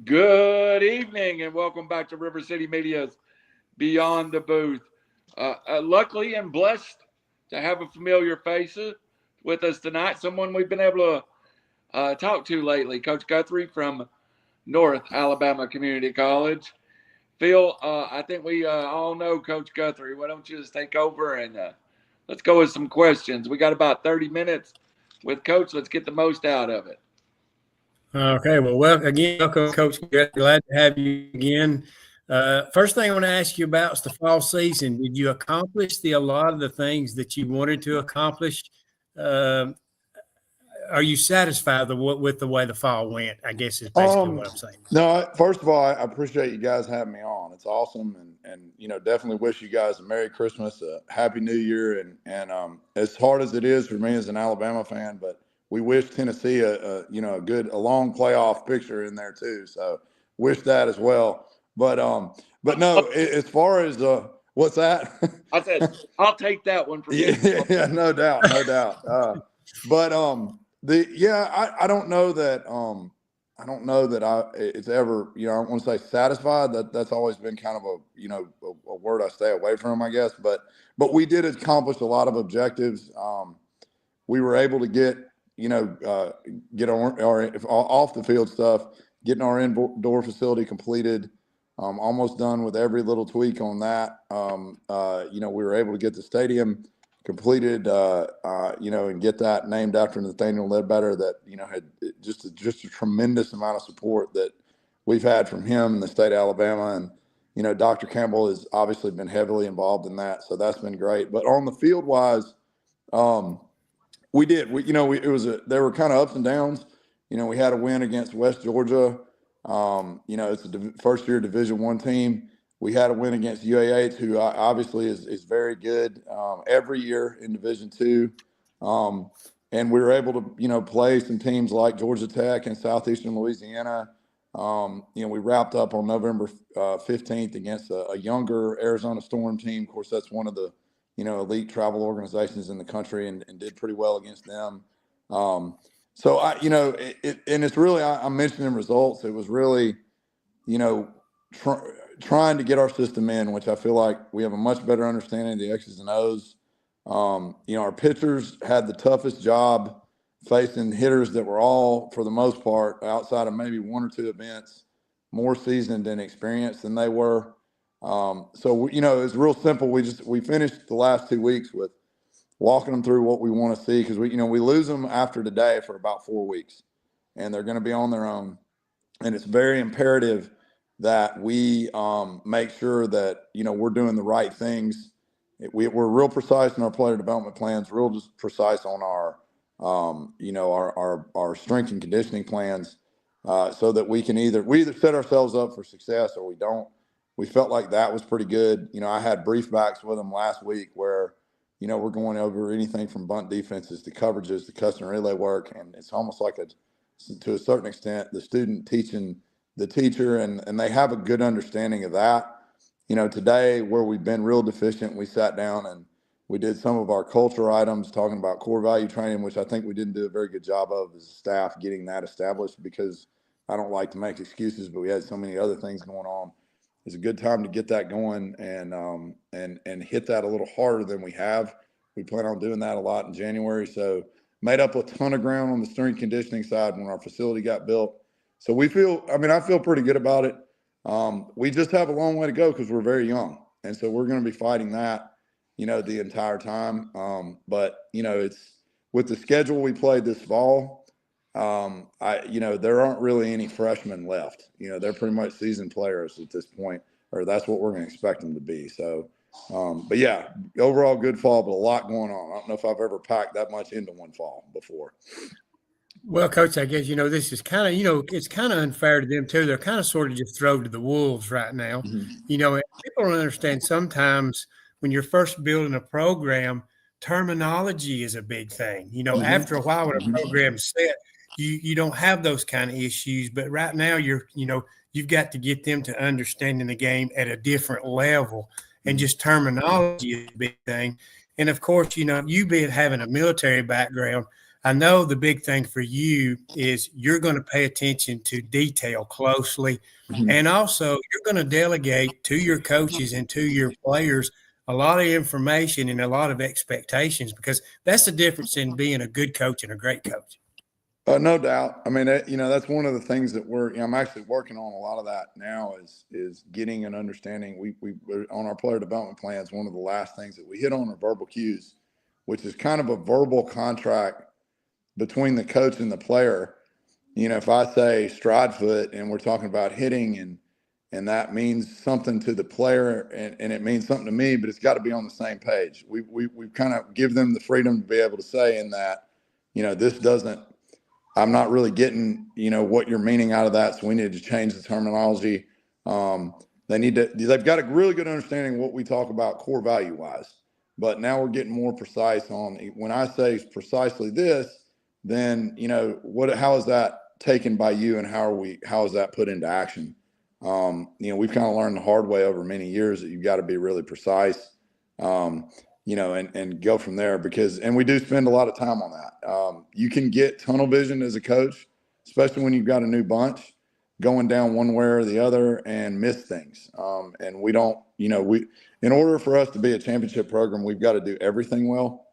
Good evening and welcome back to River City Media's Beyond the Booth. Luckily and blessed to have a familiar face with us tonight, someone we've been able to talk to lately, Coach Guthrie from North Alabama Community College. Phil, I think we all know Coach Guthrie. Why don't you just take over and let's go with some questions. We got about 30 minutes with Coach. Let's get the most out of it. Okay, well, again, welcome, Coach. Glad to have you again. First thing I want to ask you about is the fall season. Did you accomplish a lot of the things that you wanted to accomplish? Are you satisfied with the way the fall went? I guess is basically what I'm saying. No, first of all, I appreciate you guys having me on. It's awesome, and definitely wish you guys a Merry Christmas, a Happy New Year, and as hard as it is for me as an Alabama fan, but we wish Tennessee a long playoff picture in there too. So wish that as well. But no, as far as what's that? I said I'll take that one from you. Yeah, no doubt. I don't know that it's ever, I don't want to say satisfied. That's always been kind of a word I stay away from, I guess. But we did accomplish a lot of objectives. We were able to get our off the field stuff, getting our indoor facility completed, almost done with every little tweak on that. We were able to get the stadium completed, and get that named after Nathaniel Ledbetter that, had just a tremendous amount of support that we've had from him in the state of Alabama. And, Dr. Campbell has obviously been heavily involved in that. So that's been great. But on the field wise, we did. There were kind of ups and downs. We had a win against West Georgia. It's a first-year Division I team. We had a win against UAH, who obviously is very good every year in Division II. And we were able to, play some teams like Georgia Tech and Southeastern Louisiana. We wrapped up on November 15th against a younger Arizona Storm team. Of course, that's one of the elite travel organizations in the country, and did pretty well against them. So it's really, I'm mentioning results. It was really, trying to get our system in, which I feel like we have a much better understanding of the X's and O's. Our pitchers had the toughest job facing hitters that were all, for the most part, outside of maybe one or two events, more seasoned and experienced than they were. So it's real simple. We finished the last 2 weeks with walking them through what we want to see, because we lose them after today for about 4 weeks, and they're going to be on their own. And it's very imperative that we make sure that we're doing the right things. We're real precise in our player development plans, real just precise on our our strength and conditioning plans, so that we either set ourselves up for success or we don't. We felt like that was pretty good. I had brief backs with them last week where, we're going over anything from bunt defenses to coverages to custom relay work. And it's almost like to a certain extent, the student teaching the teacher, and they have a good understanding of that. Today where we've been real deficient, we sat down and we did some of our culture items, talking about core value training, which I think we didn't do a very good job of as a staff getting that established, because I don't like to make excuses, but we had so many other things going on. It's a good time to get that going and hit that a little harder than we have. We plan on doing that a lot in January. So made up a ton of ground on the strength conditioning side when our facility got built. So I feel pretty good about it. We just have a long way to go because we're very young. And so we're going to be fighting that, the entire time. But it's with the schedule we played this fall. There aren't really any freshmen left. They're pretty much seasoned players at this point, or that's what we're going to expect them to be. So, but yeah, overall good fall, but a lot going on. I don't know if I've ever packed that much into one fall before. Well, Coach, I guess, this is kind of, it's kind of unfair to them too. They're kind of sort of just thrown to the wolves right now. Mm-hmm. People don't understand sometimes when you're first building a program, terminology is a big thing. Mm-hmm. After a while when a Mm-hmm. program's set, you don't have those kind of issues, but right now you've got to get them to understanding the game at a different level, and just terminology is a big thing. And of course, you having a military background, I know the big thing for you is you're going to pay attention to detail closely. And also you're going to delegate to your coaches and to your players a lot of information and a lot of expectations, because that's the difference in being a good coach and a great coach. No doubt. I mean, that's one of the things that I'm actually working on a lot of that now is getting an understanding. We're on our player development plans. One of the last things that we hit on are verbal cues, which is kind of a verbal contract between the coach and the player. If I say stride foot and we're talking about hitting and that means something to the player and it means something to me, but it's got to be on the same page. We kind of give them the freedom to be able to say in that, this doesn't, I'm not really getting, what you're meaning out of that. So we need to change the terminology. They've got a really good understanding of what we talk about core value wise, but now we're getting more precise on when I say precisely this, then, how is that taken by you and how is that put into action? We've kind of learned the hard way over many years that you've got to be really precise, and go from there and we do spend a lot of time on that. You can get tunnel vision as a coach, especially when you've got a new bunch going down one way or the other and miss things. And we don't, in order for us to be a championship program, we've got to do everything well.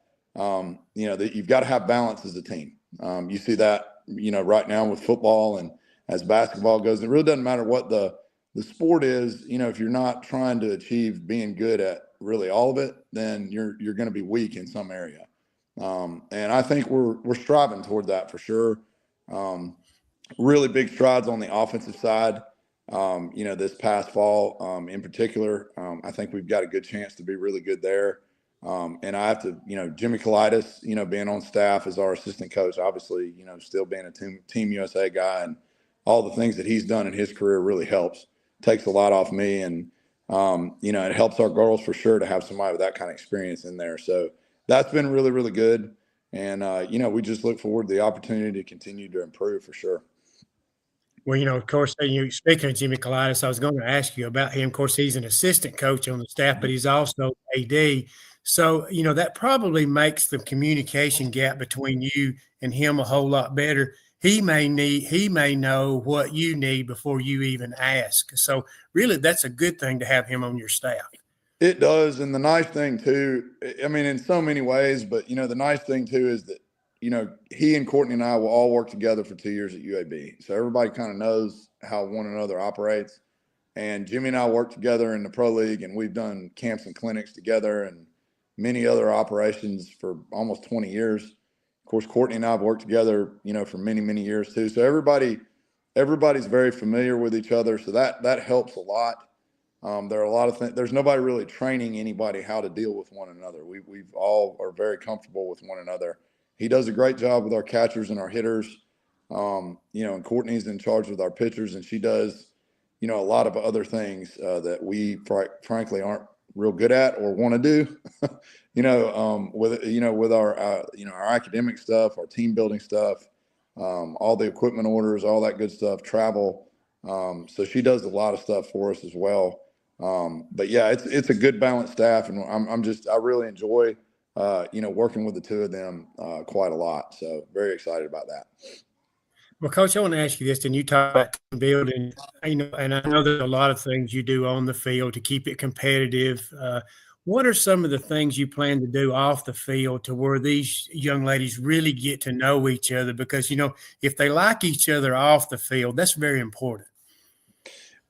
You've got to have balance as a team. You see that, right now with football and as basketball goes, it really doesn't matter what the sport is. If you're not trying to achieve being good at really all of it, then you're going to be weak in some area. And I think we're striving toward that for sure. Really big strides on the offensive side. This past fall, in particular, I think we've got a good chance to be really good there. And I have to, Jimmy Colitis, being on staff as our assistant coach, obviously, still being a Team USA guy and all the things that he's done in his career really helps. Takes a lot off me. And, it helps our girls for sure to have somebody with that kind of experience in there. So that's been really, really good. And, we just look forward to the opportunity to continue to improve for sure. Well, of course, speaking of Jimmy Colitis, I was going to ask you about him. Of course, he's an assistant coach on the staff, but he's also AD. So, that probably makes the communication gap between you and him a whole lot better. He may know what you need before you even ask. So really, that's a good thing to have him on your staff. It does. And the nice thing too, I mean, in so many ways, but the nice thing too is that, he and Courtney and I will all work together for 2 years at UAB. So everybody kind of knows how one another operates. And Jimmy and I work together in the pro league, and we've done camps and clinics together and many other operations for almost 20 years. Of course, Courtney and I have worked together, for many, many years too. So everybody's very familiar with each other. So that helps a lot. There are a lot of things. There's nobody really training anybody how to deal with one another. We've all are very comfortable with one another. He does a great job with our catchers and our hitters. And Courtney's in charge with our pitchers, and she does, a lot of other things that we frankly aren't real good at or want to do. With our our academic stuff, our team building stuff, all the equipment orders, all that good stuff, travel. So she does a lot of stuff for us as well. But yeah, it's a good balanced staff, and I really enjoy working with the two of them quite a lot. So very excited about that. Well, Coach, I want to ask you this, and you talk about team building, and I know there's a lot of things you do on the field to keep it competitive. What are some of the things you plan to do off the field to where these young ladies really get to know each other? Because, if they like each other off the field, that's very important.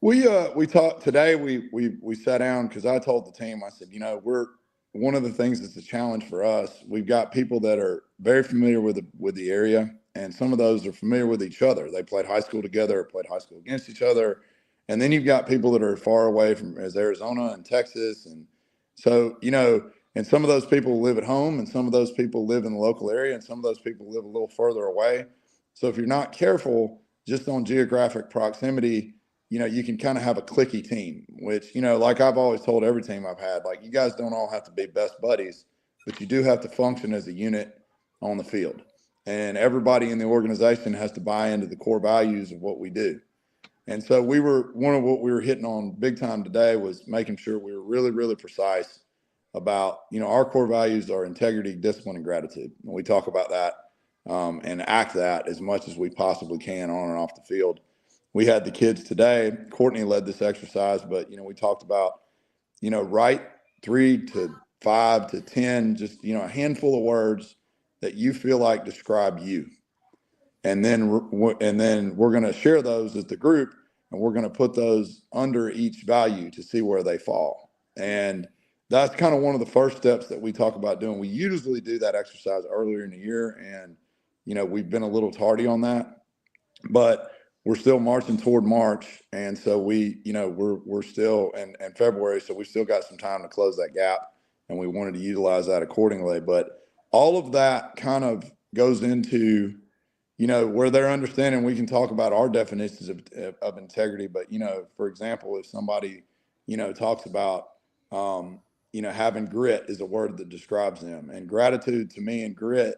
We talked today. We sat down because I told the team, I said, we're one of the things that's a challenge for us. We've got people that are very familiar with the area, and some of those are familiar with each other. They played high school together, or played high school against each other, and then you've got people that are far away from as Arizona and Texas, and so and some of those people live at home, and some of those people live in the local area, and some of those people live a little further away. So if you're not careful, just on geographic proximity, you can kind of have a cliquey team, which, like I've always told every team I've had, like, you guys don't all have to be best buddies, but you do have to function as a unit on the field. And everybody in the organization has to buy into the core values of what we do. And so one of what we were hitting on big time today was making sure we were really, really precise about, our core values are integrity, discipline, and gratitude. And we talk about that and act that as much as we possibly can on and off the field. We had the kids today. Courtney led this exercise, but, we talked about, write 3 to 5 to 10, just, a handful of words that you feel like describe you. And then we're going to share those as the group, and we're going to put those under each value to see where they fall. And that's kind of one of the first steps that we talk about doing. We usually do that exercise earlier in the year, and, we've been a little tardy on that, but we're still marching toward March. And so we're still in February. So we still got some time to close that gap, and we wanted to utilize that accordingly. But all of that kind of goes into, where they're understanding. We can talk about our definitions of integrity, but, for example, if somebody, talks about, having grit is a word that describes them, and gratitude to me and grit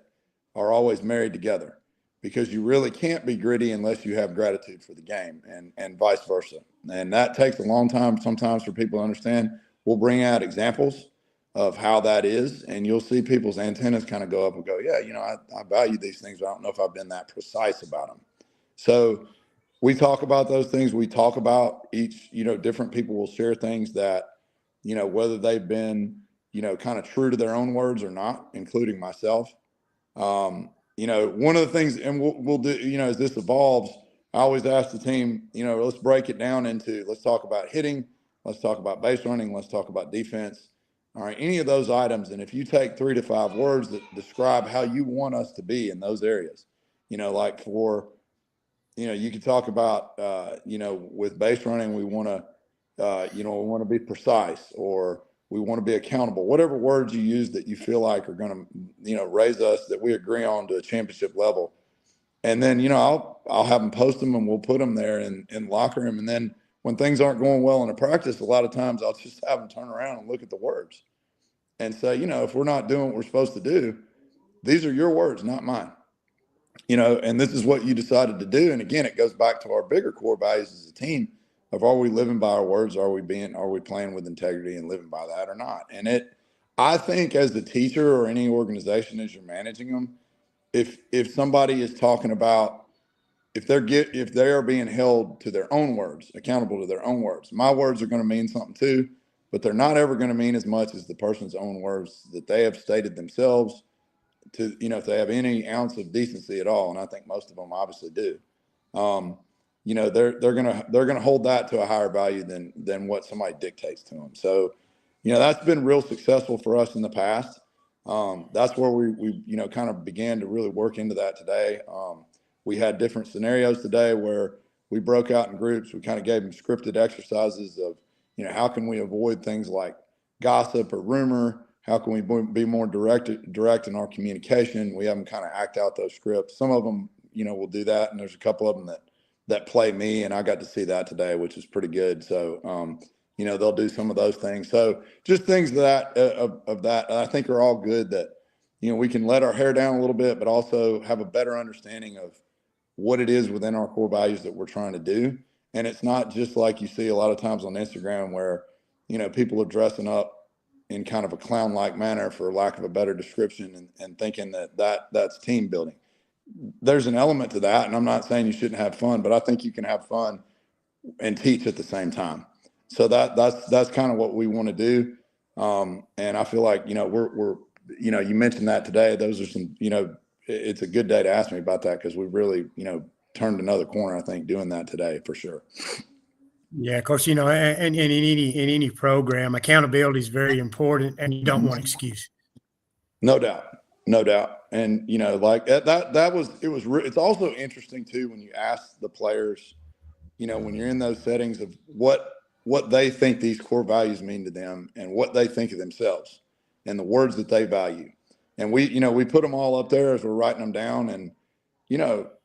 are always married together, because you really can't be gritty unless you have gratitude for the game, and vice versa. And that takes a long time sometimes for people to understand. We'll bring out examples of how that is, and you'll see people's antennas kind of go up and go, yeah, I value these things, but I don't know if I've been that precise about them. So we talk about those things. We talk about each, different people will share things that, whether they've been, kind of true to their own words or not, including myself. One of the things, and we'll do, as this evolves, I always ask the team, let's break it down into, let's talk about hitting, let's talk about base running, let's talk about defense. All right, any of those items. And if you take 3 to 5 words that describe how you want us to be in those areas, like for, you could talk about, with base running, we want to, we want to be precise, or we want to be accountable, whatever words you use that you feel like are going to, raise us, that we agree on to a championship level. And then, I'll have them post them, and we'll put them there in the locker room. And then when things aren't going well in a practice, a lot of times I'll just have them turn around and look at the words and say, if we're not doing what we're supposed to do, these are your words, not mine. And this is what you decided to do. And again, it goes back to our bigger core values as a team of, are we living by our words? Are we playing with integrity and living by that or not? And I think as the teacher or any organization, as you're managing them, if somebody is talking about, if they are being held to their own words, accountable to their own words, my words are going to mean something too, but they're not ever going to mean as much as the person's own words that they have stated themselves, to, if they have any ounce of decency at all. And I think most of them obviously do. They're gonna hold that to a higher value than what somebody dictates to them. So, that's been real successful for us in the past. That's where we kind of began to really work into that today. We had different scenarios today where we broke out in groups. We kind of gave them scripted exercises of, how can we avoid things like gossip or rumor? How can we be more direct in our communication? We have them kind of act out those scripts. Some of them, will do that, and there's a couple of them that play me, and I got to see that today, which is pretty good. So, they'll do some of those things. So just things that of that I think are all good, that, we can let our hair down a little bit, but also have a better understanding of what it is within our core values that we're trying to do. And it's not just like you see a lot of times on Instagram where, people are dressing up in kind of a clown-like manner, for lack of a better description, and thinking that's team building. There's an element to that, and I'm not saying you shouldn't have fun, but I think you can have fun and teach at the same time. So that's kind of what we want to do. And I feel like, we're you mentioned that today. Those are some, it's a good day to ask me about that, because we really, turned another corner, I think, doing that today for sure. Yeah, of course, and in any program, accountability is very important, and you don't want excuses. No doubt. And like it's also interesting too when you ask the players, when you're in those settings, of what they think these core values mean to them, and what they think of themselves, and the words that they value. And we put them all up there as we're writing them down. And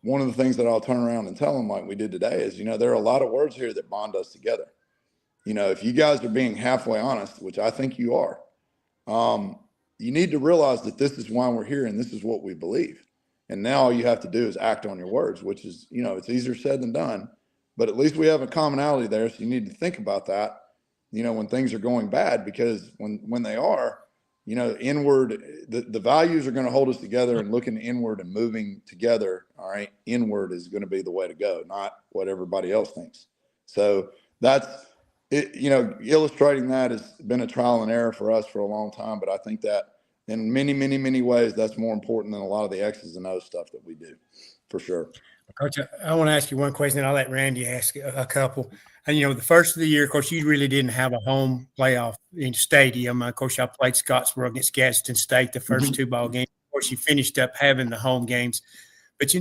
one of the things that I'll turn around and tell them, like we did today, is, there are a lot of words here that bond us together. If you guys are being halfway honest, which I think you are, you need to realize that this is why we're here, and this is what we believe. And now all you have to do is act on your words, which is, it's easier said than done, but at least we have a commonality there. So you need to think about that, when things are going bad, because when they are, inward, the values are going to hold us together, and looking inward and moving together. All right. Inward is going to be the way to go, not what everybody else thinks. So that's it. Illustrating that has been a trial and error for us for a long time. But I think that in many, many, many ways, that's more important than a lot of the X's and O's stuff that we do, for sure. Coach, I want to ask you one question, and I'll let Randy ask a couple. And, the first of the year, of course, you really didn't have a home playoff in stadium. Of course, I played Scottsboro against Gadsden State the first two ball games. Of course, you finished up having the home games. But,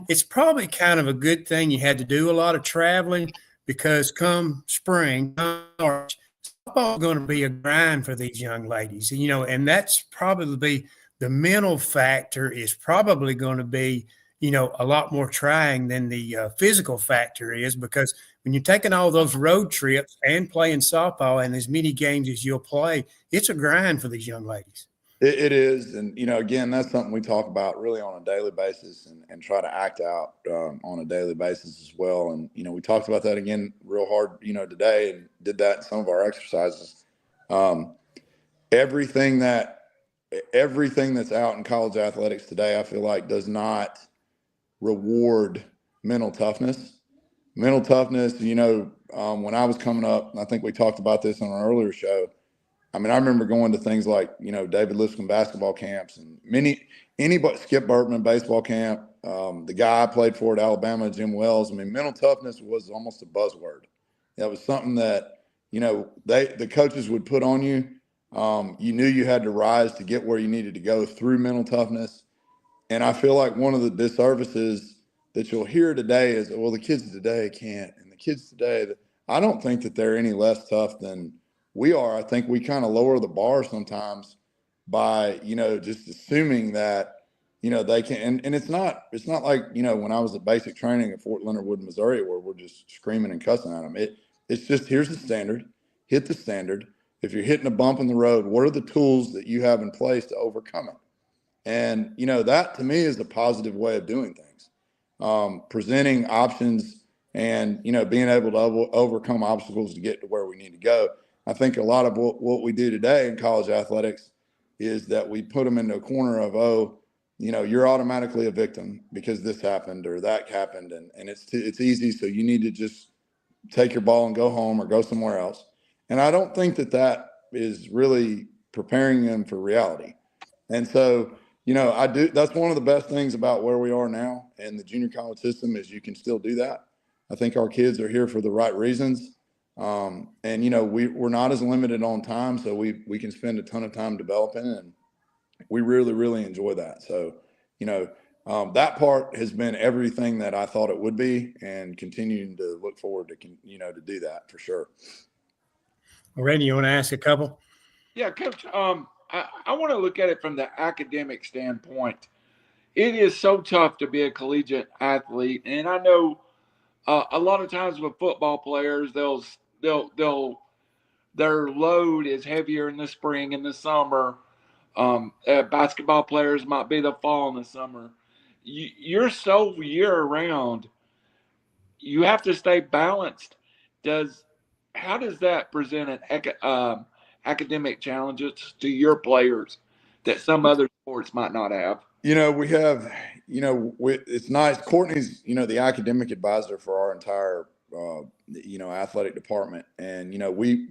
it's probably kind of a good thing you had to do a lot of traveling, because come spring, March, football is going to be a grind for these young ladies. And that's probably the mental factor is probably going to be a lot more trying than the physical factor is, because when you're taking all those road trips and playing softball and as many games as you'll play, it's a grind for these young ladies. It is. And, again, that's something we talk about really on a daily basis and try to act out on a daily basis as well. And, we talked about that again real hard, today, and did that in some of our exercises. Everything that's out in college athletics today, I feel like does not reward mental toughness. Mental toughness, when I was coming up, I think we talked about this on an earlier show. I remember going to things like, David Lipscomb basketball camps and anybody, Skip Burtman baseball camp, the guy I played for at Alabama, Jim Wells. Mental toughness was almost a buzzword. That was something that, the coaches would put on you. You knew you had to rise to get where you needed to go through mental toughness. And I feel like one of the disservices that you'll hear today is, well, the kids today can't. And the kids today, I don't think that they're any less tough than we are. I think we kind of lower the bar sometimes by, just assuming that, they can. And it's not like, when I was at basic training at Fort Leonard Wood, Missouri, where we're just screaming and cussing at them. It's just, here's the standard, hit the standard. If you're hitting a bump in the road, what are the tools that you have in place to overcome it? And, that to me is a positive way of doing things, presenting options and, being able to overcome obstacles to get to where we need to go. I think a lot of what we do today in college athletics is that we put them into a corner of, you're automatically a victim because this happened or that happened. And it's easy. So you need to just take your ball and go home or go somewhere else. And I don't think that is really preparing them for reality. And so, that's one of the best things about where we are now in the junior college system is you can still do that. I think our kids are here for the right reasons. And, we're not as limited on time, so we can spend a ton of time developing, and we really, really enjoy that. So, that part has been everything that I thought it would be, and continuing to look forward to, to do that for sure. Randy, you want to ask a couple? Yeah, Coach, I want to look at it from the academic standpoint. It is so tough to be a collegiate athlete, and I know a lot of times with football players, their load is heavier in the spring and the summer. Basketball players might be the fall and the summer. You're so year round. You have to stay balanced. How does that present an academic challenges to your players that some other sports might not have? We have, it's nice. Courtney's, the academic advisor for our entire, athletic department. And, we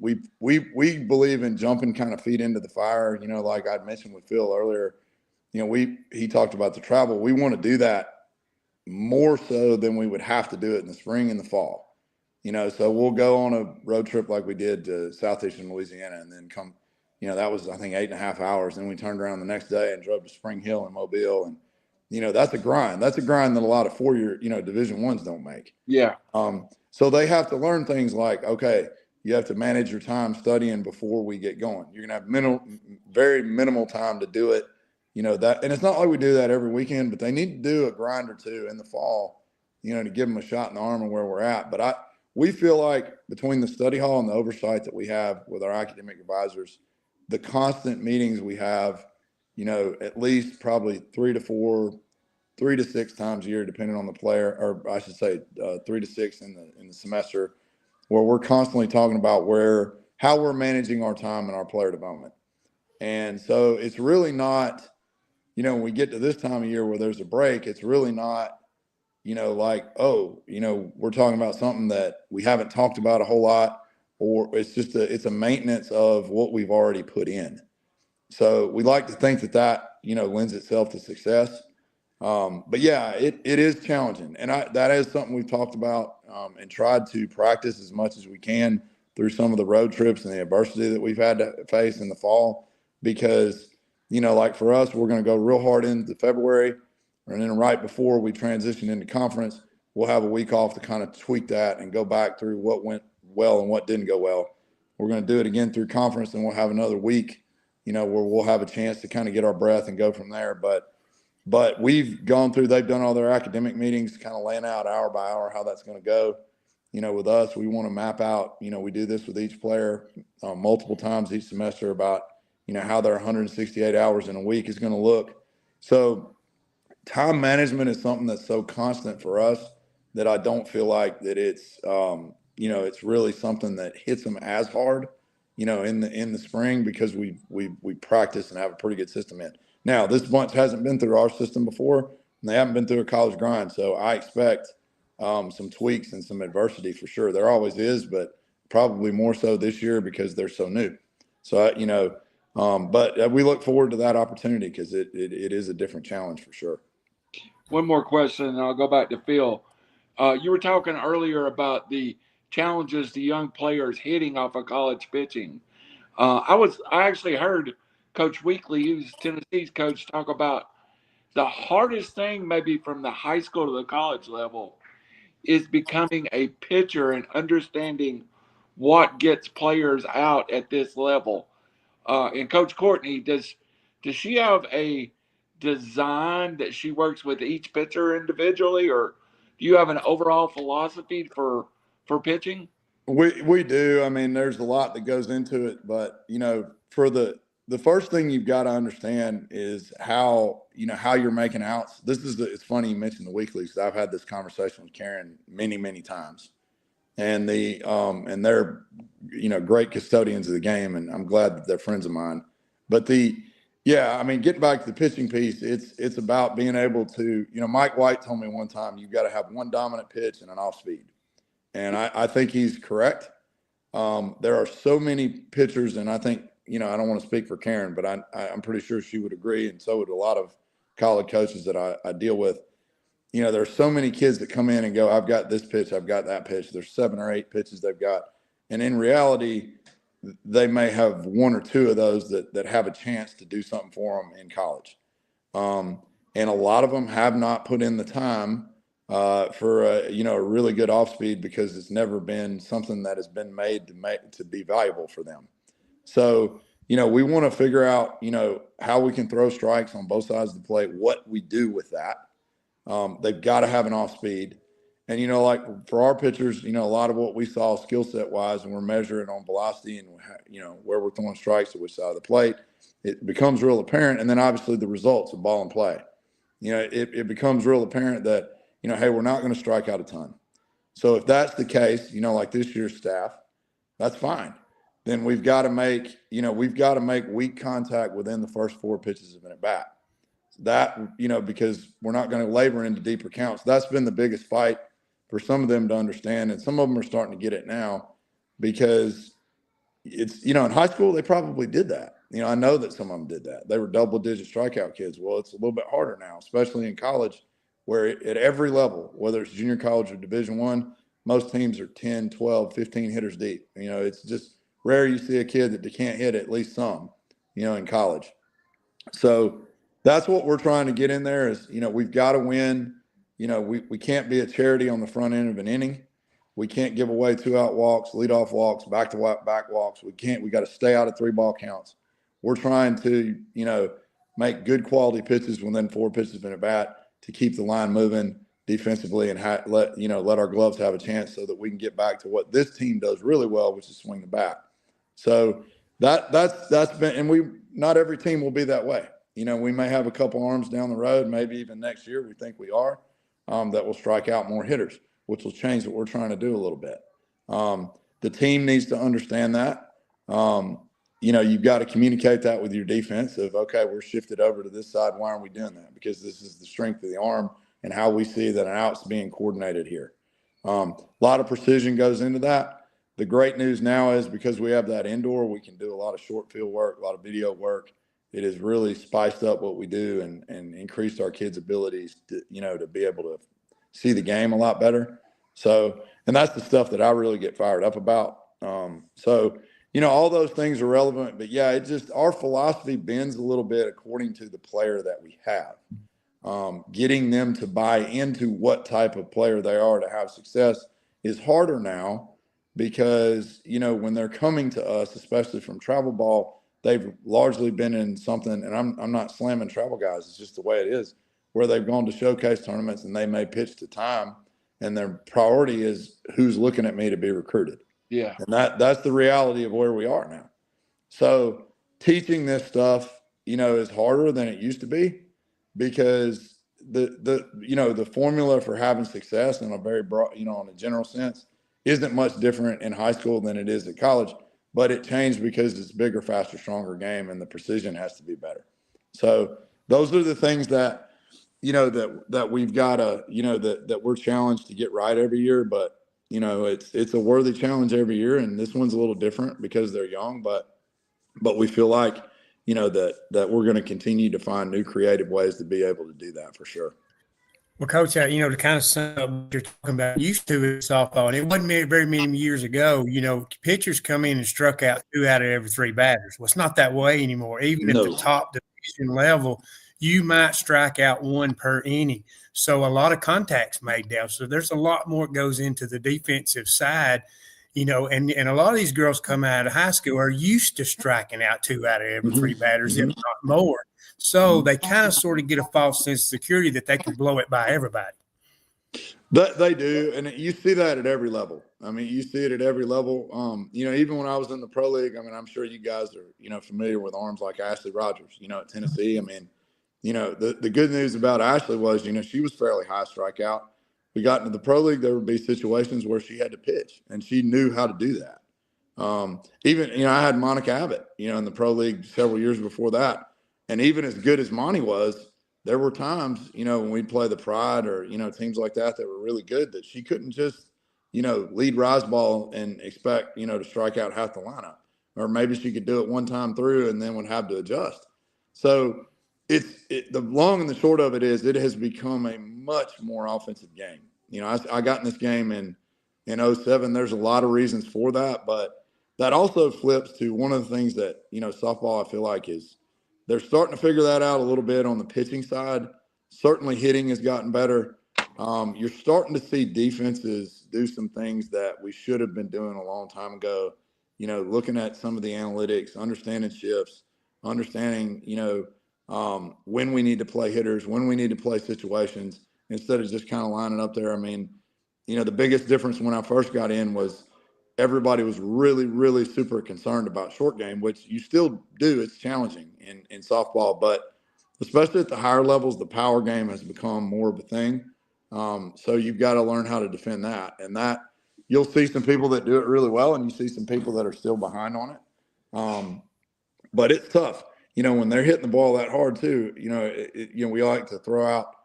believe in jumping kind of feet into the fire, like I'd mentioned with Phil earlier, he talked about the travel. We want to do that more so than we would have to do it in the spring and the fall, so we'll go on a road trip like we did to southeastern Louisiana and then come, that was, I think, 8.5 hours. Then we turned around the next day and drove to Spring Hill and Mobile. And, that's a grind. That's a grind that a lot of 4-year, Division I's don't make. Yeah. So they have to learn things like, okay, you have to manage your time studying before we get going. You're going to have very minimal time to do it. And it's not like we do that every weekend, but they need to do a grind or two in the fall, to give them a shot in the arm and where we're at. But we feel like between the study hall and the oversight that we have with our academic advisors, the constant meetings we have, at least probably 3 to 6 times a year, depending on the player, or I should say 3 to 6 in the semester, where we're constantly talking about how we're managing our time and our player development. And so it's really not, when we get to this time of year where there's a break, it's really not, like, oh, we're talking about something that we haven't talked about a whole lot, or it's a maintenance of what we've already put in. So we like to think that lends itself to success. But yeah, it is challenging. And that is something we've talked about, and tried to practice as much as we can through some of the road trips and the adversity that we've had to face in the fall, because, like for us, we're going to go real hard into February, and then right before we transition into conference, we'll have a week off to kind of tweak that and go back through what went well and what didn't go well. We're going to do it again through conference, and we'll have another week, where we'll have a chance to kind of get our breath and go from there. But we've gone through, they've done all their academic meetings, kind of laying out hour by hour how that's going to go. With us, we want to map out, we do this with each player multiple times each semester about, how their 168 hours in a week is going to look. So time management is something that's so constant for us that I don't feel like that it's, it's really something that hits them as hard, in the spring, because we practice and have a pretty good system in. Now, this bunch hasn't been through our system before, and they haven't been through a college grind. So I expect some tweaks and some adversity for sure. There always is, but probably more so this year because they're so new. So, but we look forward to that opportunity because it is a different challenge for sure. One more question, and I'll go back to Phil. You were talking earlier about the challenges the young players hitting off of college pitching. I actually heard Coach Weekly, who's Tennessee's coach, talk about the hardest thing maybe from the high school to the college level is becoming a pitcher and understanding what gets players out at this level. And Coach Courtney, does she have a design that she works with each pitcher individually, or do you have an overall philosophy for pitching? We do. I mean, there's a lot that goes into it, but for the first thing you've got to understand is how you're making outs. It's funny you mentioned the weeklies, because I've had this conversation with Karen many times, and and they're great custodians of the game, and I'm glad that they're friends of mine. But getting back to the pitching piece, it's about being able to, Mike White told me one time, you've got to have one dominant pitch and an off speed. And I think he's correct. There are so many pitchers, and I think, I don't want to speak for Karen, but I'm pretty sure she would agree, and so would a lot of college coaches that I deal with. There's so many kids that come in and go, I've got this pitch, I've got that pitch. There's 7 or 8 pitches they've got. And in reality, they may have 1 or 2 of those that have a chance to do something for them in college. And a lot of them have not put in the time for a really good off speed, because it's never been something that has been made to be valuable for them. So, we want to figure out, how we can throw strikes on both sides of the plate, what we do with that. They've got to have an off speed. And, like for our pitchers, a lot of what we saw skill set wise, and we're measuring on velocity and, where we're throwing strikes to which side of the plate, it becomes real apparent. And then obviously the results of ball and play, it becomes real apparent that, hey, we're not going to strike out a ton. So if that's the case, like this year's staff, that's fine. Then we've got to make weak contact within the first 4 pitches of an at bat. That, because we're not going to labor into deeper counts. That's been the biggest fight for some of them to understand. And some of them are starting to get it now, because it's, in high school, they probably did that. I know that some of them did that. They were double-digit strikeout kids. Well, it's a little bit harder now, especially in college, where at every level, whether it's junior college or Division I, most teams are 10, 12, 15 hitters deep. It's just rare you see a kid that can't hit at least some, in college. So that's what we're trying to get in there is, we've got to win. We can't be a charity on the front end of an inning. We can't give away 2-out walks, leadoff walks, back walks. We got to stay out of 3-ball counts. We're trying to, make good quality pitches within 4 pitches in a bat to keep the line moving defensively, and let our gloves have a chance so that we can get back to what this team does really well, which is swing the bat. So that's been, and not every team will be that way. We may have a couple arms down the road, maybe even next year, we think we are, that will strike out more hitters, which will change what we're trying to do a little bit. The team needs to understand that. you've got to communicate that with your defense of, okay, we're shifted over to this side. Why aren't we doing that? Because this is the strength of the arm and how we see that an out's being coordinated here. A lot of precision goes into that. The great news now is because we have that indoor, we can do a lot of short field work, a lot of video work. It has really spiced up what we do and increased our kids' abilities to, to be able to see the game a lot better. So, and that's the stuff that I really get fired up about. All those things are relevant, but yeah, it just, our philosophy bends a little bit according to the player that we have. Getting them to buy into what type of player they are to have success is harder now because, when they're coming to us, especially from travel ball, they've largely been in something, and I'm not slamming travel guys, it's just the way it is, where they've gone to showcase tournaments and they may pitch to time and their priority is who's looking at me to be recruited. Yeah. And that's the reality of where we are now. So teaching this stuff, is harder than it used to be because the formula for having success in a very broad, in a general sense isn't much different in high school than it is at college, but it changed because it's bigger, faster, stronger game and the precision has to be better. So those are the things that, that we've got to, that we're challenged to get right every year, but it's a worthy challenge every year. And this one's a little different because they're young, but we feel like, that we're going to continue to find new creative ways to be able to do that for sure. Well, Coach, to kind of sum up what you're talking about, used to in softball, and it wasn't very many years ago, pitchers come in and struck out 2 out of every 3 batters. Well, it's not that way anymore. Even at the top division level, you might strike out 1 per inning. So a lot of contacts made now. So there's a lot more that goes into the defensive side, and a lot of these girls come out of high school are used to striking out 2 out of every 3 batters, if not more. So they kind of sort of get a false sense of security that they can blow it by everybody. They do. And you see that at every level. I mean, you see it at every level. Even when I was in the pro league, I'm sure you guys are, familiar with arms like Ashley Rogers, at Tennessee. The good news about Ashley was, she was fairly high strikeout. We got into the pro league, there would be situations where she had to pitch and she knew how to do that. I had Monica Abbott, in the pro league several years before that. And even as good as Monty was, there were times, when we'd play the Pride or, teams like that were really good that she couldn't just, lead rise ball and expect, to strike out half the lineup. Or maybe she could do it one time through and then would have to adjust. So the long and the short of it is it has become a much more offensive game. I got in this game in 07. There's a lot of reasons for that, but that also flips to one of the things that, softball I feel like is they're starting to figure that out a little bit on the pitching side. Certainly hitting has gotten better. You're starting to see defenses do some things that we should have been doing a long time ago, looking at some of the analytics, understanding shifts, understanding, when we need to play hitters, when we need to play situations instead of just kind of lining up there. The biggest difference when I first got in was everybody was really, really super concerned about short game, which you still do. It's challenging in softball, but especially at the higher levels, the power game has become more of a thing. So you've got to learn how to defend that. And that you'll see some people that do it really well, and you see some people that are still behind on it. But it's tough. When they're hitting the ball that hard too, we like to throw out,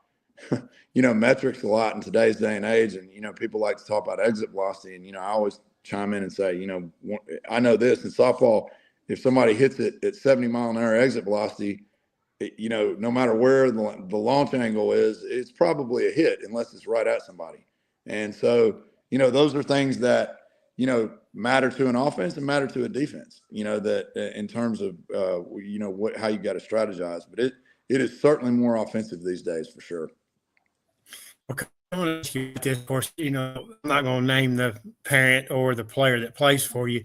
metrics a lot in today's day and age. And, people like to talk about exit velocity. And, I always chime in and say, I know this in softball, if somebody hits it at 70-mile-an-hour exit velocity, no matter where the launch angle is, it's probably a hit unless it's right at somebody. And so, those are things that, matter to an offense and matter to a defense, that in terms of, how you got to strategize. But it is certainly more offensive these days for sure. Okay. I want to ask you this, of course, I'm not going to name the parent or the player that plays for you,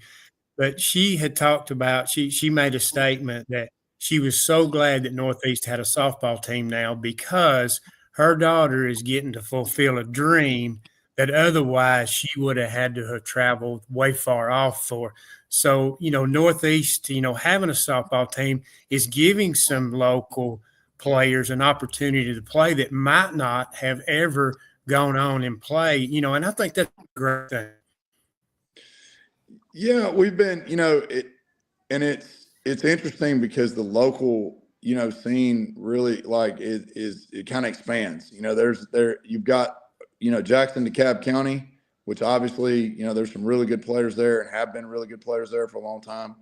but she had talked about, she made a statement that she was so glad that Northeast had a softball team now because her daughter is getting to fulfill a dream that otherwise she would have had to have traveled way far off for. So, Northeast, having a softball team is giving some local players an opportunity to play that might not have ever gone on and play, and I think that's a great thing. Yeah, we've been, it's interesting because the local, scene really like it kind of expands. You've got, Jackson DeKalb County, which obviously, there's some really good players there and have been really good players there for a long time.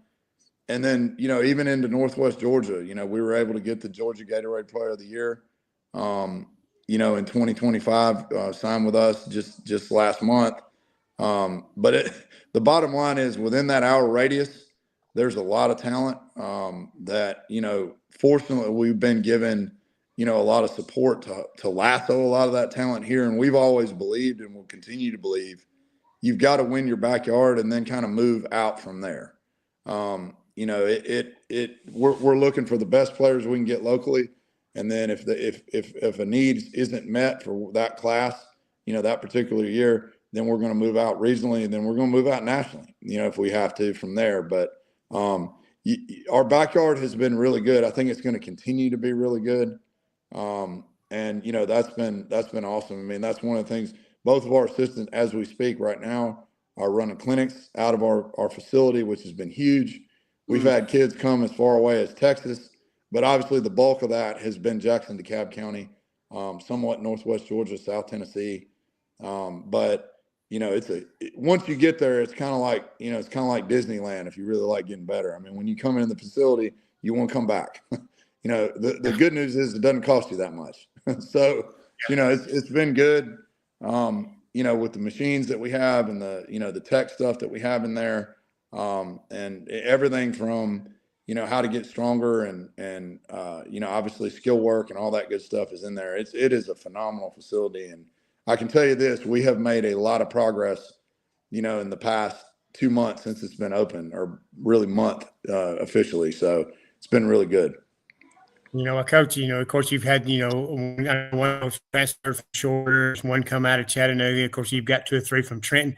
And then, even into Northwest Georgia, we were able to get the Georgia Gatorade Player of the Year, in 2025, signed with us just last month. But the bottom line is within that hour radius, there's a lot of talent that, fortunately we've been given, a lot of support to lasso a lot of that talent here. And we've always believed and will continue to believe you've got to win your backyard and then kind of move out from there. We're looking for the best players we can get locally. And then if a need isn't met for that class, that particular year, then we're going to move out regionally, and then we're going to move out nationally, if we have to from there. But our backyard has been really good. I think it's going to continue to be really good. And that's been awesome. I mean, that's one of the things. Both of our assistants, as we speak right now, are running clinics out of our facility, which has been huge. We've had kids come as far away as Texas, but obviously the bulk of that has been Jackson DeKalb County, somewhat Northwest Georgia, South Tennessee. But once you get there, it's kind of like Disneyland if you really like getting better. I mean, when you come in the facility, you want to come back. The good news is it doesn't cost you that much. So, it's been good, with the machines that we have and the tech stuff that we have in there, and everything from, how to get stronger and obviously skill work and all that good stuff is in there. It is a phenomenal facility. And I can tell you this, we have made a lot of progress, in the past 2 months since it's been open, or really month officially. So it's been really good. Coach, of course, you've had, one transfer from Shorters, one come out of Chattanooga. Of course, you've got 2 or 3 from Trenton.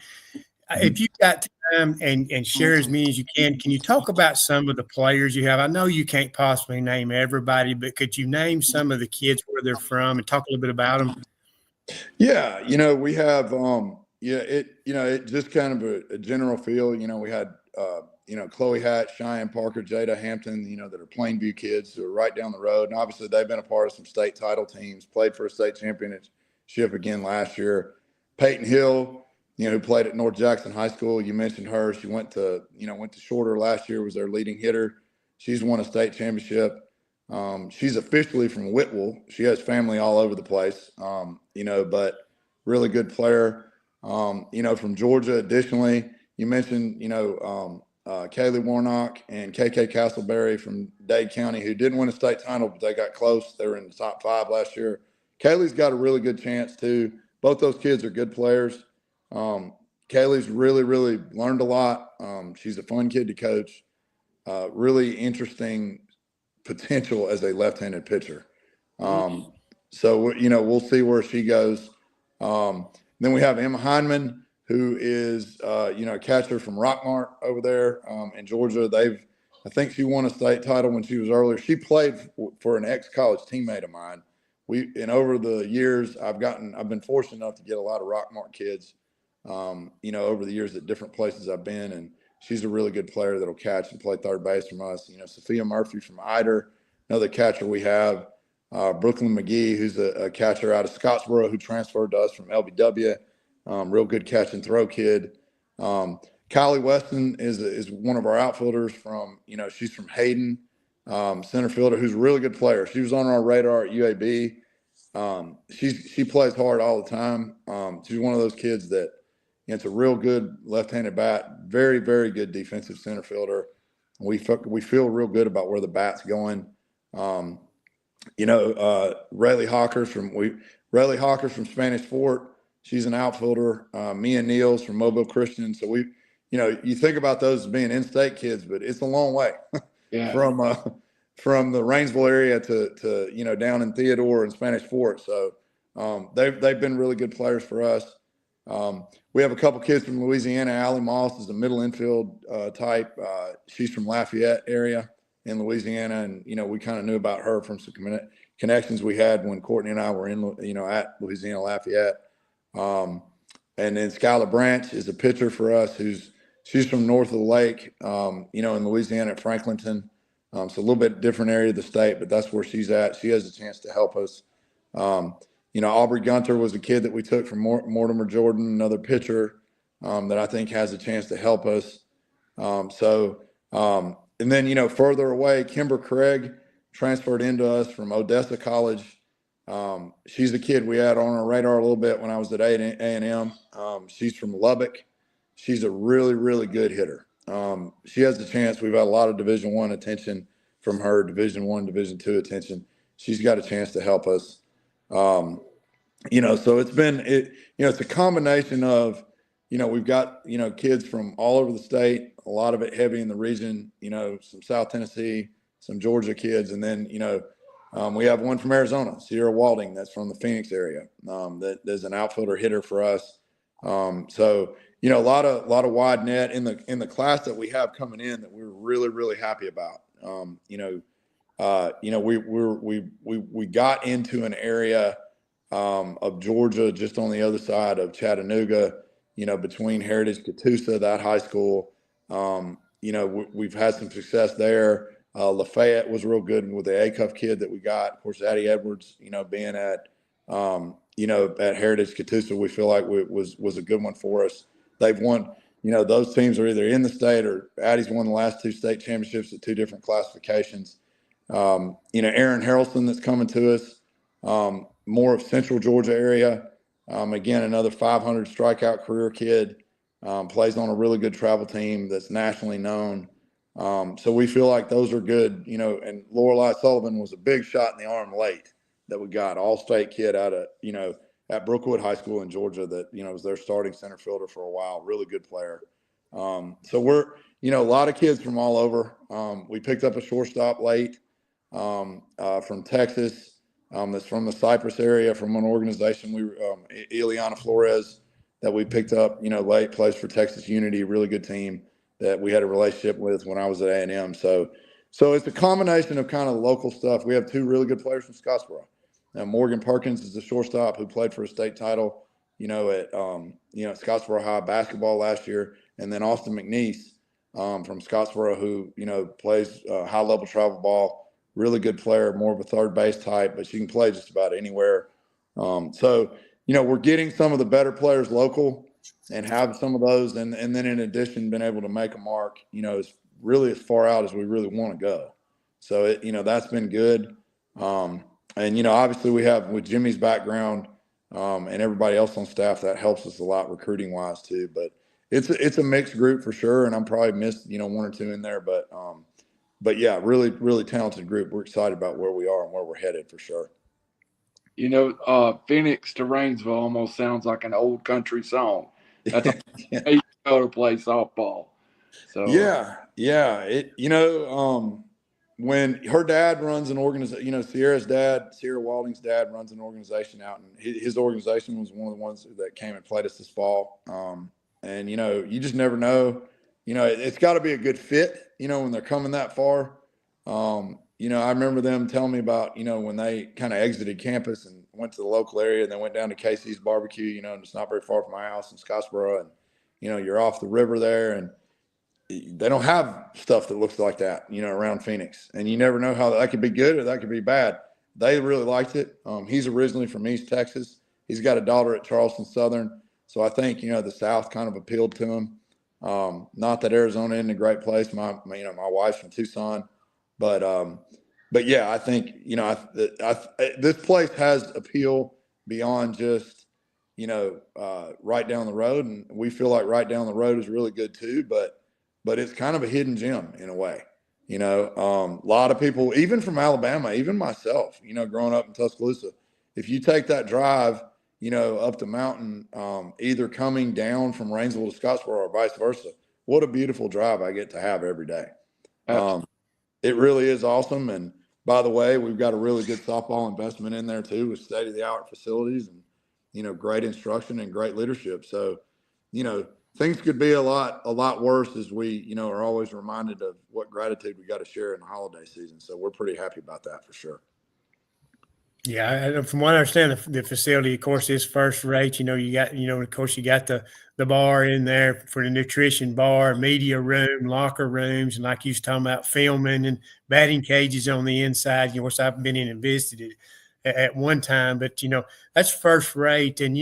If you've got time and share as many as you can you talk about some of the players you have? I know you can't possibly name everybody, but could you name some of the kids, where they're from, and talk a little bit about them? Yeah, we have, it just kind of a general feel. We had, Chloe Hatch, Cheyenne Parker, Jada Hampton, that are Plainview kids who are right down the road. And obviously they've been a part of some state title teams, played for a state championship again last year. Peyton Hill, who played at North Jackson High School. You mentioned her. She went to Shorter last year, was their leading hitter. She's won a state championship. She's officially from Whitwell. She has family all over the place, but really good player. From Georgia, additionally, you mentioned, Kaylee Warnock and KK Castleberry from Dade County, who didn't win a state title, but they got close. They were in the top 5 last year. Kaylee's got a really good chance too. Both those kids are good players. Kaylee's really, really learned a lot. She's a fun kid to coach. Really interesting potential as a left-handed pitcher. So, we'll see where she goes. Then we have Emma Heineman, who is, a catcher from Rockmart over there in Georgia. I think she won a state title when she was earlier. She played for an ex-college teammate of mine. Over the years, I've been fortunate enough to get a lot of Rockmart kids, over the years at different places I've been, and she's a really good player that'll catch and play third base from us. Sophia Murphy from Ider, another catcher we have. Brooklyn McGee, who's a catcher out of Scottsboro, who transferred to us from LBW. Real good catch and throw kid. Kylie Weston is one of our outfielders from, she's from Hayden, center fielder, who's a really good player. She was on our radar at UAB. She plays hard all the time. She's one of those kids that, it's a real good left-handed bat, very, very good defensive center fielder. We feel real good about where the bat's going. Rayleigh Hawkers from Spanish Fort. She's an outfielder. Mia Neals from Mobile Christian. So you think about those as being in-state kids, but it's a long way from the Rainsville area to down in Theodore and Spanish Fort. So they've been really good players for us. We have a couple kids from Louisiana. Allie Moss is a middle infield type. She's from Lafayette area in Louisiana, and we kind of knew about her from some connections we had when Courtney and I were in at Louisiana Lafayette. And then Skylar Branch is a pitcher for us she's from north of the lake, in Louisiana at Franklinton. So a little bit different area of the state, but that's where she's at. She has a chance to help us. Aubrey Gunter was a kid that we took from Mortimer Jordan, another pitcher that I think has a chance to help us. And then, further away, Kimber Craig transferred into us from Odessa College. She's a kid we had on our radar a little bit when I was at A&M. She's from Lubbock. She's a really, really good hitter. She has the chance. We've had a lot of Division I attention from her, Division I, Division II attention. She's got a chance to help us. So it's a combination of, we've got, kids from all over the state, a lot of it heavy in the region, some South Tennessee, some Georgia kids. And then, we have one from Arizona, Sierra Walding, that's from the Phoenix area. There's an outfielder hitter for us. A lot of wide net in the class that we have coming in that we're really, really happy about. We got into an area of Georgia, just on the other side of Chattanooga, between Heritage Catoosa, that high school. We've had some success there. Lafayette was real good with the ACUF kid that we got. Of course, Addie Edwards, being at Heritage Catoosa, we feel like was a good one for us. They've won, those teams are either in the state or Addie's won the last 2 state championships at 2 different classifications. Aaron Harrelson that's coming to us, more of Central Georgia area. Again, another 500 strikeout career kid, plays on a really good travel team that's nationally known. So we feel like those are good, and Lorelei Sullivan was a big shot in the arm late that we got, all-state kid out of, at Brookwood High School in Georgia that, was their starting center fielder for a while, really good player. So we're, a lot of kids from all over. We picked up a shortstop late from Texas, that's from the Cypress area, from an organization, Ileana Flores, that we picked up, late, plays for Texas Unity, really good team that we had a relationship with when I was at A&M. So it's a combination of kind of local stuff. We have 2 really good players from Scottsboro. Morgan Perkins is the shortstop who played for a state title, at Scottsboro High basketball last year. And then Austin McNeese from Scottsboro, who, plays high-level travel ball, really good player, more of a third base type, but she can play just about anywhere. We're getting some of the better players local and have some of those. And then in addition, been able to make a mark, as really as far out as we really want to go. So, that's been good. Obviously we have with Jimmy's background and everybody else on staff, that helps us a lot recruiting wise too. But it's a mixed group for sure. And I'm probably missed, 1 or 2 in there, but yeah, really, really talented group. We're excited about where we are and where we're headed for sure. Phoenix to Rainsville almost sounds like an old country song. That's Yeah. how you go to play softball. So when her dad runs an organization, Sierra Walding's dad runs an organization out, and his organization was one of the ones that came and played us this fall. And you just never know. It's got to be a good fit. When they're coming that far. I remember them telling me about when they kind of exited campus and went to the local area, and then went down to Casey's Barbecue. And it's not very far from my house in Scottsboro, and you're off the river there, and they don't have stuff that looks like that, around Phoenix. And you never know how that could be good or that could be bad. They really liked it. He's originally from East Texas. He's got a daughter at Charleston Southern. So I think, the South kind of appealed to him. Not that Arizona isn't a great place. My wife's from Tucson, but yeah, I think, this place has appeal beyond just, right down the road. And we feel like right down the road is really good too, but it's kind of a hidden gem in a way. A lot of people, even from Alabama, even myself, growing up in Tuscaloosa, if you take that drive, up the mountain, either coming down from Rainsville to Scottsboro or vice versa, what a beautiful drive I get to have every day. It really is awesome. And by the way, we've got a really good softball investment in there too, with state-of-the-art facilities and, great instruction and great leadership. So, things could be a lot worse, as we, are always reminded of what gratitude we got to share in the holiday season. So we're pretty happy about that for sure. Yeah, from what I understand, the facility, of course, is first rate. You got, of course, you got the bar in there for the nutrition bar, media room, locker rooms, and like you was talking about, filming and batting cages on the inside. Of course, I've been in and visited it at one time, but that's first rate. And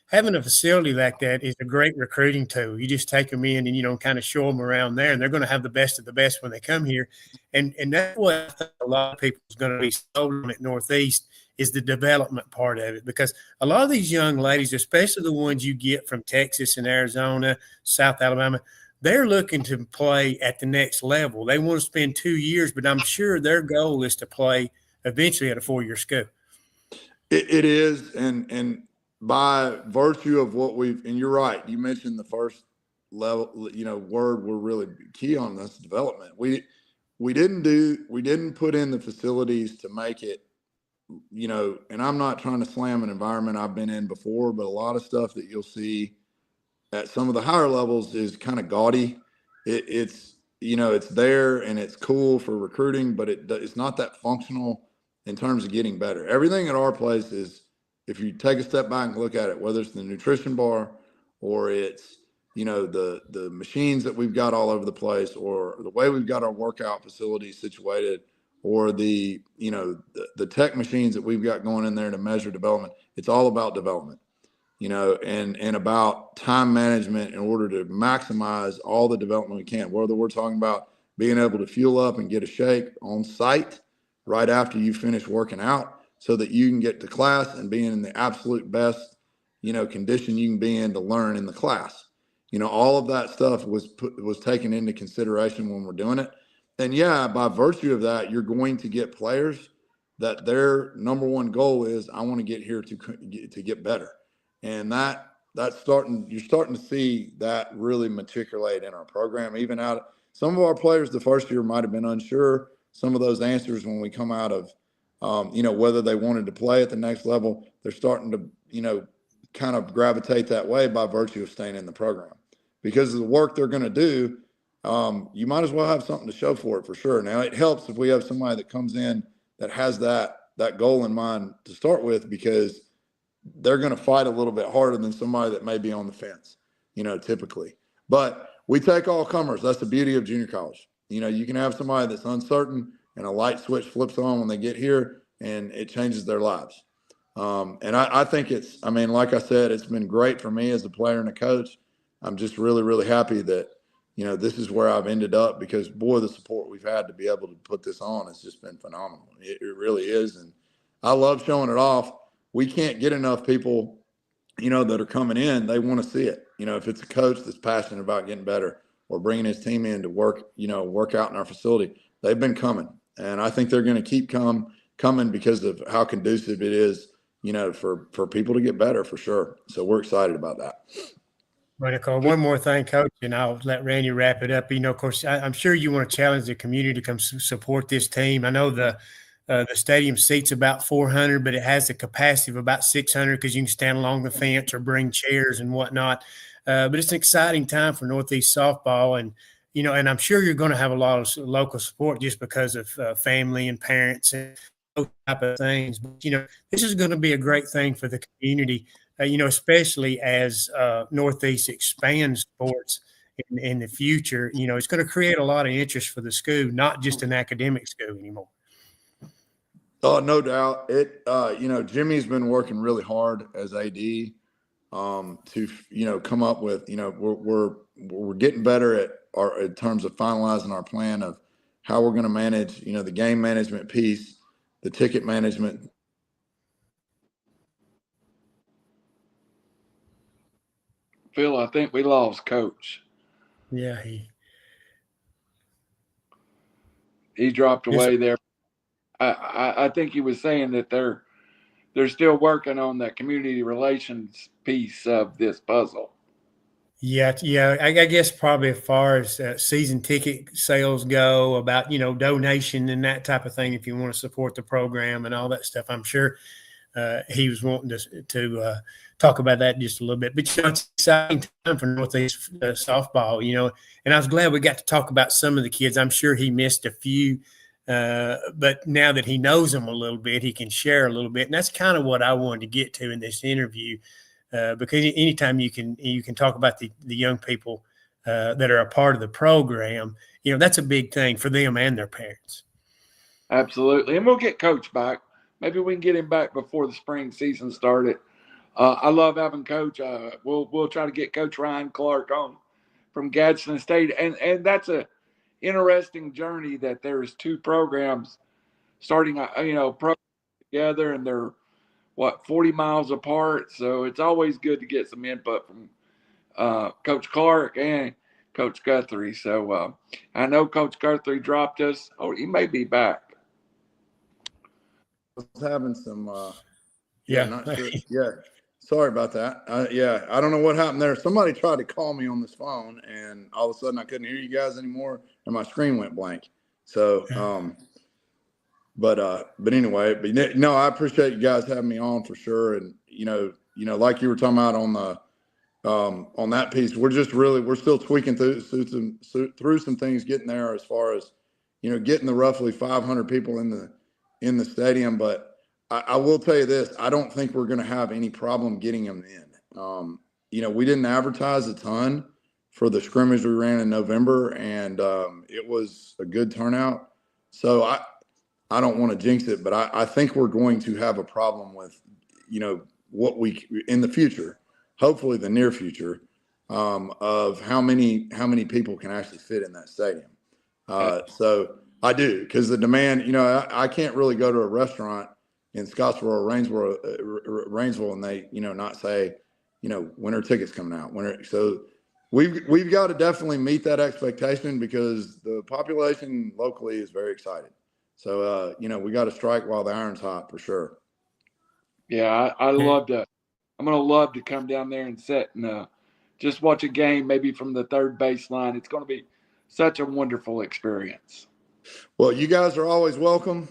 having a facility like that is a great recruiting tool. You just take them in and kind of show them around there, and they're going to have the best of the best when they come here. And that's what I think a lot of people is going to be sold on at Northeast is the development part of it, because a lot of these young ladies, especially the ones you get from Texas and Arizona, South Alabama, they're looking to play at the next level. They want to spend 2 years, but I'm sure their goal is to play eventually at a 4-year school. It is, and by virtue of what and you're right, you mentioned the first level, word we're really key on this development. We didn't put in the facilities to make it, and I'm not trying to slam an environment I've been in before, but a lot of stuff that you'll see at some of the higher levels is kind of gaudy. It's there and it's cool for recruiting, but it's not that functional in terms of getting better. Everything at our place is, if you take a step back and look at it, whether it's the nutrition bar or it's the machines that we've got all over the place, or the way we've got our workout facilities situated, or the tech machines that we've got going in there to measure development. It's all about development, and about time management in order to maximize all the development we can. Whether we're talking about being able to fuel up and get a shake on site right after you finish working out so that you can get to class and being in the absolute best, condition you can be in to learn in the class. All of that stuff was taken into consideration when we're doing it. And yeah, by virtue of that, you're going to get players that their number one goal is, I want to get here to get better. And you're starting to see that really matriculate in our program. Even some of our players the first year might have been unsure some of those answers when we come out of, whether they wanted to play at the next level. They're starting to, kind of gravitate that way by virtue of staying in the program. Because of the work they're going to do, you might as well have something to show for it, for sure. Now, it helps if we have somebody that comes in that has that goal in mind to start with, because they're going to fight a little bit harder than somebody that may be on the fence, typically. But we take all comers. That's the beauty of junior college. You can have somebody that's uncertain and a light switch flips on when they get here and it changes their lives. And I think like I said, it's been great for me as a player and a coach. I'm just really, really happy that, this is where I've ended up, because boy, the support we've had to be able to put this on has just been phenomenal. It really is. And I love showing it off. We can't get enough people, that are coming in. They want to see it. If it's a coach that's passionate about getting better or bringing his team in to work out in our facility, they've been coming. And I think they're going to keep coming because of how conducive it is, for people to get better, for sure. So we're excited about that. Right, Nicole, one more thing, Coach, and I'll let Randy wrap it up. Of course, I'm sure you want to challenge the community to come support this team. I know the stadium seats about 400, but it has the capacity of about 600 because you can stand along the fence or bring chairs and whatnot. But it's an exciting time for Northeast softball, and and I'm sure you're going to have a lot of local support just because of family and parents and those type of things. But this is going to be a great thing for the community. Especially as Northeast expands sports in the future, it's going to create a lot of interest for the school, not just an academic school anymore. Oh, no doubt. Jimmy's been working really hard as AD to, come up with, we're getting better in terms of finalizing our plan of how we're going to manage, the game management piece, the ticket management. Phil, I think we lost Coach. Yeah, he dropped away there. I think he was saying that they're still working on that community relations piece of this puzzle. Yeah. I guess probably as far as season ticket sales go, about donation and that type of thing, if you want to support the program and all that stuff, I'm sure he was wanting to talk about that just a little bit. But it's an exciting time for Northeast softball, and I was glad we got to talk about some of the kids. I'm sure he missed a few But now that he knows them a little bit, he can share a little bit. And that's kind of what I wanted to get to in this interview, because anytime you can talk about the young people that are a part of the program, that's a big thing for them and their parents. Absolutely. And we'll get Coach back. Maybe we can get him back before the spring season started. I love having Coach. We'll try to get Coach Ryan Clark on from Gadsden State. And that's a interesting journey that there's two programs starting, together, and they're 40 miles apart. So it's always good to get some input from Coach Clark and Coach Guthrie. So I know Coach Guthrie dropped us. Oh, he may be back. Was having some Yeah. not sure. Yeah, sorry about that. I don't know what happened there. Somebody tried to call me on this phone, and all of a sudden I couldn't hear you guys anymore, and my screen went blank. So but anyway, no, I appreciate you guys having me on for sure. And like you were talking about on that piece, we're still tweaking through some things, getting there as far as getting the roughly 500 people in the stadium. But I will tell you this, I don't think we're going to have any problem getting them in. We didn't advertise a ton for the scrimmage we ran in November, and it was a good turnout. So I don't want to jinx it, but I think we're going to have a problem with, what we in the future, hopefully the near future, of how many people can actually fit in that stadium. So I do, because the demand, I can't really go to a restaurant in Scottsboro or Rainsville and they, not say, when are tickets coming out? So we've got to definitely meet that expectation, because the population locally is very excited. So, we got to strike while the iron's hot for sure. Yeah, I love to. I'm going to love to come down there and sit and just watch a game, maybe from the third baseline. It's going to be such a wonderful experience. Well, you guys are always welcome.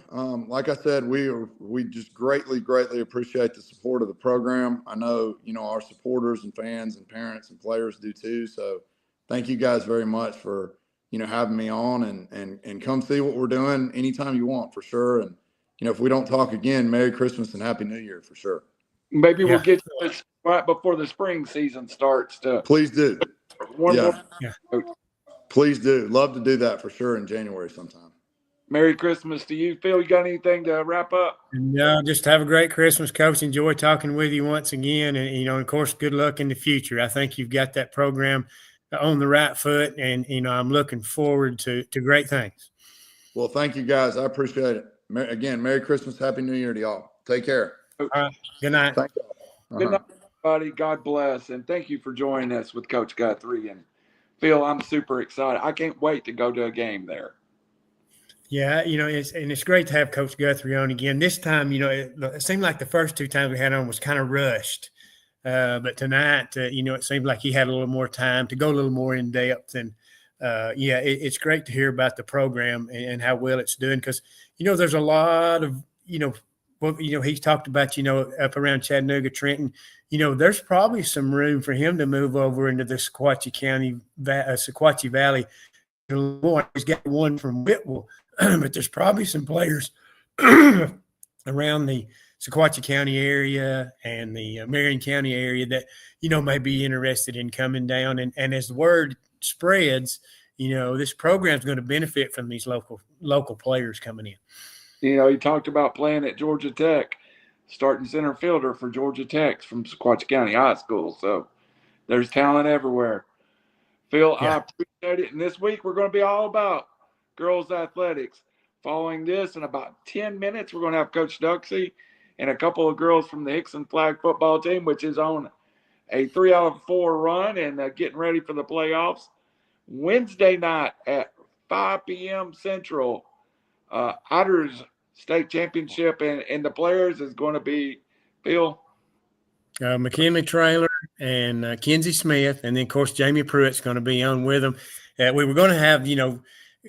Like I said, we just greatly appreciate the support of the program. I know, our supporters and fans and parents and players do too. So thank you guys very much for, having me on, and come see what we're doing anytime you want, for sure. And, if we don't talk again, Merry Christmas and Happy New Year for sure. Maybe we'll get to this right before the spring season starts. Please do. More. Please do. Love to do that for sure in January sometime. Merry Christmas to you, Phil. You got anything to wrap up? No, just have a great Christmas, Coach. Enjoy talking with you once again. And, of course, good luck in the future. I think you've got that program on the right foot, and, I'm looking forward to great things. Well, thank you, guys. I appreciate it. Again, Merry Christmas, Happy New Year to y'all. Take care. Good night. Thank you. Good night, everybody. God bless. And thank you for joining us with Coach Guthrie. And Phil, I'm super excited. I can't wait to go to a game there. Yeah, it's great to have Coach Guthrie on again. This time, it seemed like the first two times we had on was kind of rushed. But tonight, it seemed like he had a little more time to go a little more in depth. And, it's great to hear about the program and how well it's doing, because, there's a lot of, he's talked about, up around Chattanooga, Trenton, there's probably some room for him to move over into the Sequatchie Valley. He's got one from Whitwell, but there's probably some players around the Sequatchie County area and the Marion County area that, may be interested in coming down. And as the word spreads, this program is going to benefit from these local players coming in. He talked about playing at Georgia Tech, starting center fielder for Georgia Tech from Sequatchie County High School. So there's talent everywhere. Phil, I appreciate it. And this week we're going to be all about girls athletics. Following this, in about 10 minutes, we're going to have Coach Duxie and a couple of girls from the Hickson flag football team, which is on a 3-out-of-4 run and getting ready for the playoffs. Wednesday night at 5 p.m. Central, Otters State Championship, and the players is going to be, Phil? McKinley Traylor and Kenzie Smith, and then, of course, Jamie Pruitt's going to be on with them. We were going to have,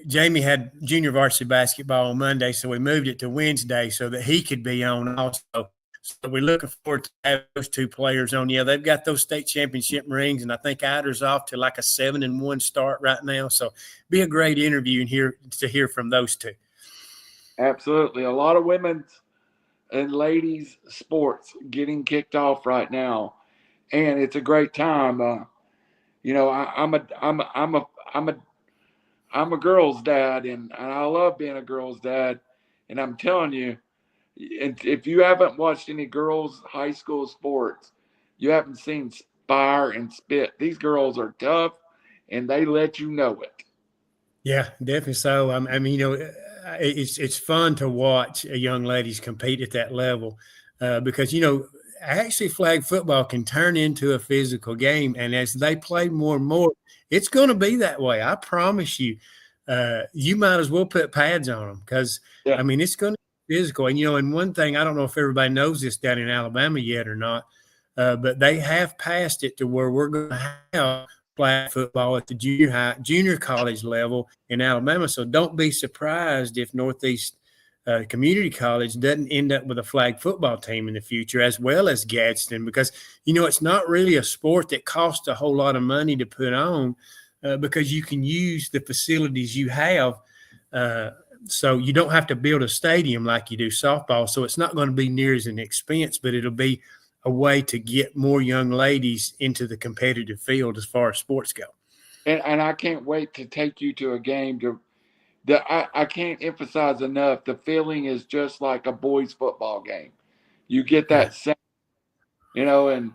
Jamie had junior varsity basketball on Monday, so we moved it to Wednesday so that he could be on also. So we're looking forward to having those two players on. Yeah, they've got those state championship rings, and I think Ider's off to like a 7-1 start right now. So be a great interview and to hear from those two. Absolutely. A lot of women's and ladies sports getting kicked off right now, and it's a great time. I'm a girl's dad, and I love being a girl's dad. And I'm telling you, if you haven't watched any girls' high school sports, you haven't seen Spire and Spit. These girls are tough, and they let you know it. Yeah, definitely so. I mean, it's fun to watch young ladies compete at that level because actually flag football can turn into a physical game, and as they play more and more, it's going to be that way. I promise you. You might as well put pads on them because Yeah. I mean it's going to be physical. And one thing I don't know if everybody knows this down in Alabama yet or not, but they have passed it to where we're going to have flag football at the junior college level in Alabama. So don't be surprised if Northeast Community College doesn't end up with a flag football team in the future, as well as Gadsden, because it's not really a sport that costs a whole lot of money to put on, because you can use the facilities you have. So you don't have to build a stadium like you do softball. So it's not going to be near as an expense, but it'll be a way to get more young ladies into the competitive field as far as sports go. And I can't wait to take you to a game. I can't emphasize enough. The feeling is just like a boys' football game. You get Yeah. that same, and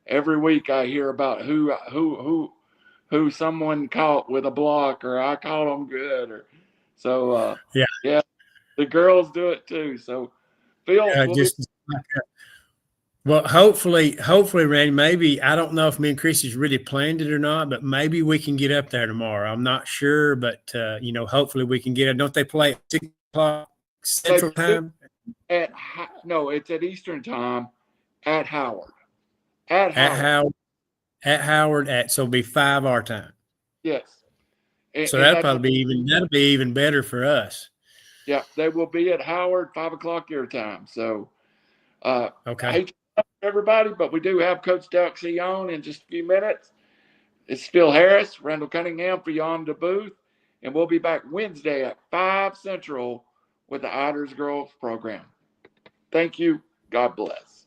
every week I hear about who someone caught with a block, or I caught them good, or so. Yeah. Yeah, the girls do it too. So Phil, we'll be. Just well, hopefully, Randy, maybe, I don't know if me and Chrissy's really planned it or not, but maybe we can get up there tomorrow. I'm not sure, but hopefully we can get it. Don't they play at 6 o'clock Central Time? No, it's at Eastern Time at Howard. At Howard, so it'll be 5 our time. Yes. So that'll be even better for us. Yeah, they will be at Howard 5 o'clock your time. So I Okay. hate to interrupt everybody, but we do have Coach Duxie on in just a few minutes. It's Phil Harris, Randall Cunningham for Beyond the Booth, and we'll be back Wednesday at 5 Central with the Iders Girls program. Thank you. God bless.